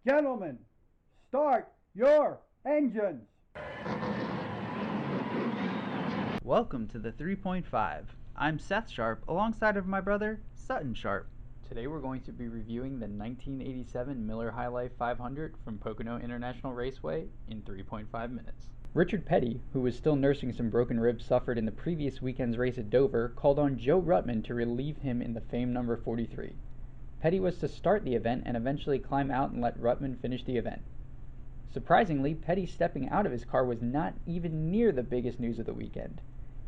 Gentlemen, start your engines. Welcome to the 3.5. I'm Seth Sharp alongside of my brother, Sutton Sharp. Today we're going to be reviewing the 1987 Miller High Life 500 from Pocono International Raceway in 3.5 minutes. Richard Petty, who was still nursing some broken ribs suffered in the previous weekend's race at Dover, called on Joe Ruttman to relieve him in the famed number 43. Petty was to start the event and eventually climb out and let Ruttman finish the event. Surprisingly, Petty stepping out of his car was not even near the biggest news of the weekend.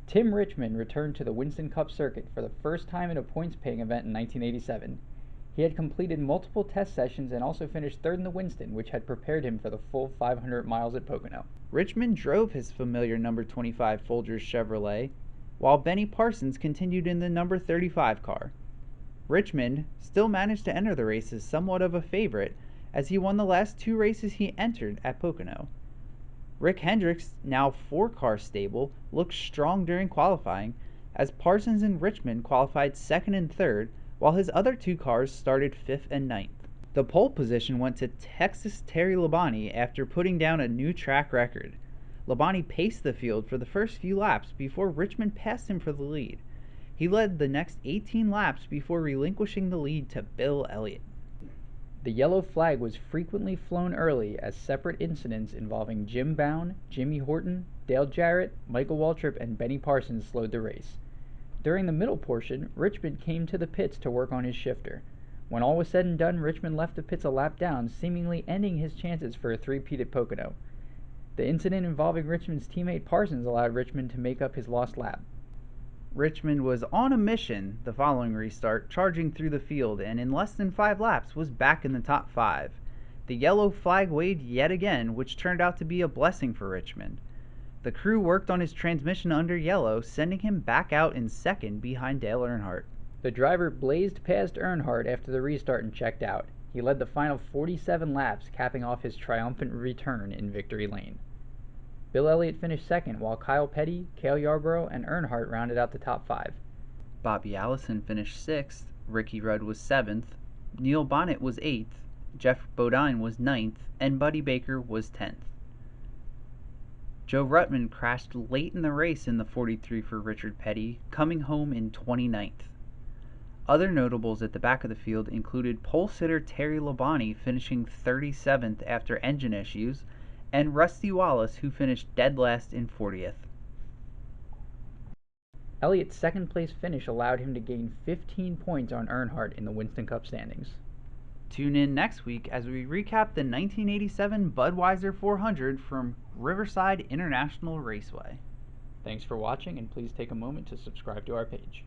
Tim Richmond returned to the Winston Cup circuit for the first time in a points-paying event in 1987. He had completed multiple test sessions and also finished third in the Winston, which had prepared him for the full 500 miles at Pocono. Richmond drove his familiar number 25 Folgers Chevrolet, while Benny Parsons continued in the number 35 car. Richmond still managed to enter the race as somewhat of a favorite, as he won the last two races he entered at Pocono. Rick Hendrick's now 4-car stable looked strong during qualifying, as Parsons and Richmond qualified second and third, while his other two cars started 5th and 9th. The pole position went to Texas Terry Labonte after putting down a new track record. Labonte paced the field for the first few laps before Richmond passed him for the lead. He led the next 18 laps before relinquishing the lead to Bill Elliott. The yellow flag was frequently flown early as separate incidents involving Jim Bown, Jimmy Horton, Dale Jarrett, Michael Waltrip, and Benny Parsons slowed the race. During the middle portion, Richmond came to the pits to work on his shifter. When all was said and done, Richmond left the pits a lap down, seemingly ending his chances for a three-peat at Pocono. The incident involving Richmond's teammate Parsons allowed Richmond to make up his lost lap. Richmond was on a mission the following restart, charging through the field, and in less than 5 laps was back in the top 5. The yellow flag waved yet again, which turned out to be a blessing for Richmond. The crew worked on his transmission under yellow, sending him back out in second behind Dale Earnhardt. The driver blazed past Earnhardt after the restart and checked out. He led the final 47 laps, capping off his triumphant return in victory lane. Bill Elliott finished second, while Kyle Petty, Cale Yarborough, and Earnhardt rounded out the top 5. Bobby Allison finished 6th, Ricky Rudd was 7th, Neil Bonnet was 8th, Jeff Bodine was 9th, and Buddy Baker was 10th. Joe Ruttman crashed late in the race in the 43 for Richard Petty, coming home in 29th. Other notables at the back of the field included pole sitter Terry Labonte finishing 37th after engine issues, and Rusty Wallace, who finished dead last in 40th. Elliott's second-place finish allowed him to gain 15 points on Earnhardt in the Winston Cup standings. Tune in next week as we recap the 1987 Budweiser 400 from Riverside International Raceway. Thanks for watching, and please take a moment to subscribe to our page.